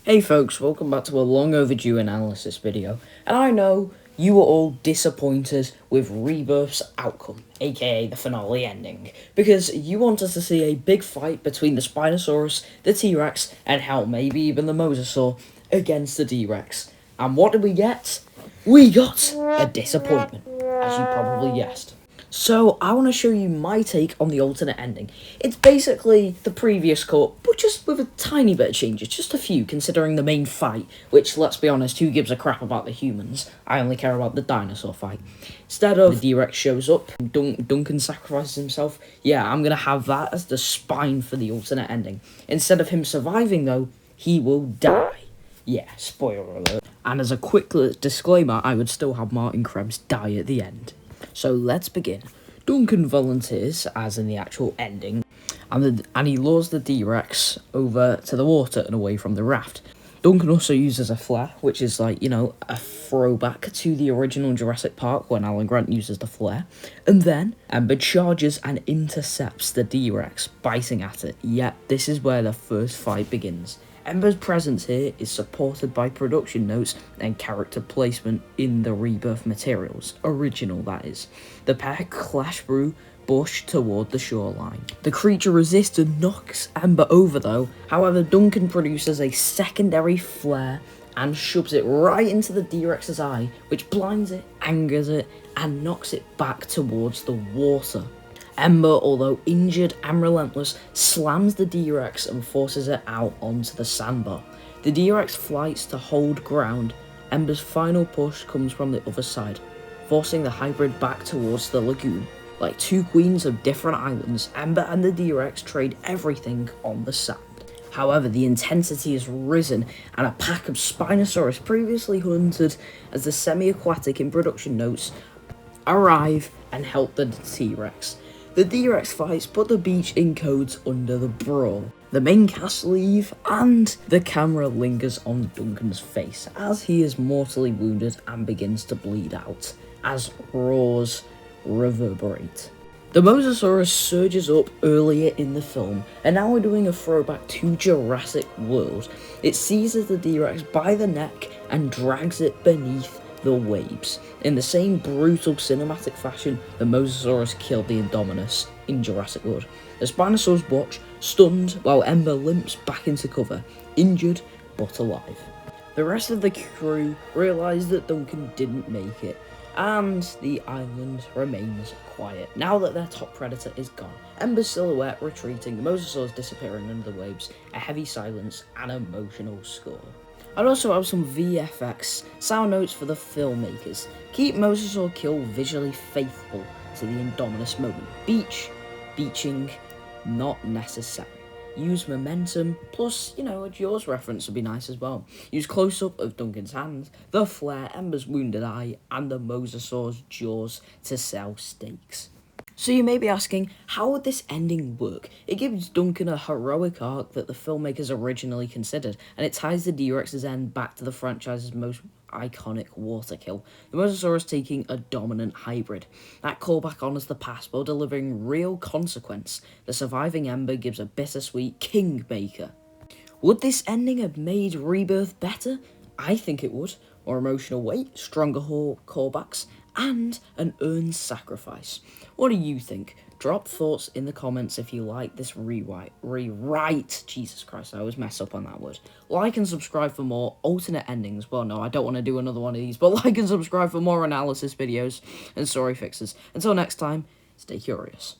Hey folks, welcome back to a long overdue analysis video, and I know you were all disappointed with Rebirth's outcome, aka the finale ending, because you wanted to see a big fight between the Spinosaurus, the T-Rex, and hell, maybe even the Mosasaur against the D-Rex. And what did we get? We got a disappointment, as you probably guessed. So, I want to show you my take on the alternate ending. It's basically the previous cut, but just with a tiny bit of changes, just a few, considering the main fight, which, let's be honest, who gives a crap about the humans? I only care about the dinosaur fight. Instead of the D-Rex shows up, Duncan sacrifices himself, yeah, I'm going to have that as the spine for the alternate ending. Instead of him surviving, though, he will die. Yeah, spoiler alert. And as a quick disclaimer, I would still have Martin Krebs die at the end. So let's begin. Duncan volunteers, as in the actual ending, and he lures the D-Rex over to the water and away from the raft. Duncan also uses a flare, which is like, a throwback to the original Jurassic Park when Alan Grant uses the flare. And then Ember charges and intercepts the D-Rex, biting at it. Yet, this is where the first fight begins. Ember's presence here is supported by production notes and character placement in the Rebirth materials, original that is. The pair clash through bush toward the shoreline. The creature resists and knocks Ember over though, however Duncan produces a secondary flare and shoves it right into the D-Rex's eye, which blinds it, angers it, and knocks it back towards the water. Ember, although injured and relentless, slams the D-Rex and forces it out onto the sandbar. The D-Rex fights to hold ground. Ember's final push comes from the other side, forcing the hybrid back towards the lagoon. Like two queens of different islands, Ember and the D-Rex trade everything on the sand. However, the intensity has risen, and a pack of Spinosaurus previously hunted as the semi-aquatic in production notes arrive and help the T-Rex. The D-Rex fights put the beach encodes under the brawl. The main cast leave, and the camera lingers on Duncan's face as he is mortally wounded and begins to bleed out, as roars reverberate. The Mosasaurus surges up earlier in the film, and now we're doing a throwback to Jurassic World. It seizes the D-Rex by the neck and drags it beneath the waves. In the same brutal cinematic fashion, the Mosasaurus killed the Indominus in Jurassic World. The Spinosaurus watch, stunned, while Ember limps back into cover, injured but alive. The rest of the crew realise that Duncan didn't make it, and the island remains quiet. Now that their top predator is gone, Ember's silhouette retreating, the Mosasaurus disappearing under the waves, a heavy silence, and emotional score. I'd also have some VFX sound notes for the filmmakers. Keep Mosasaur kill visually faithful to the Indominus moment. Beaching, not necessary. Use momentum, plus, a Jaws reference would be nice as well. Use close-up of Duncan's hand, the flare, Ember's wounded eye, and the Mosasaur's jaws to sell stakes. So you may be asking, how would this ending work? It gives Duncan a heroic arc that the filmmakers originally considered, and it ties the D-Rex's end back to the franchise's most iconic water kill, the Mosasaurus taking a dominant hybrid. That callback honours the past while delivering real consequence. The surviving Ember gives a bittersweet kingmaker. Would this ending have made Rebirth better? I think it would. More emotional weight, stronger callbacks, and an earned sacrifice. What do you think? Drop thoughts in the comments if you like this rewrite. Jesus Christ, I always mess up on that word. Like and subscribe for more alternate endings. Well, no, I don't want to do another one of these, but like and subscribe for more analysis videos and story fixes. Until next time, stay curious.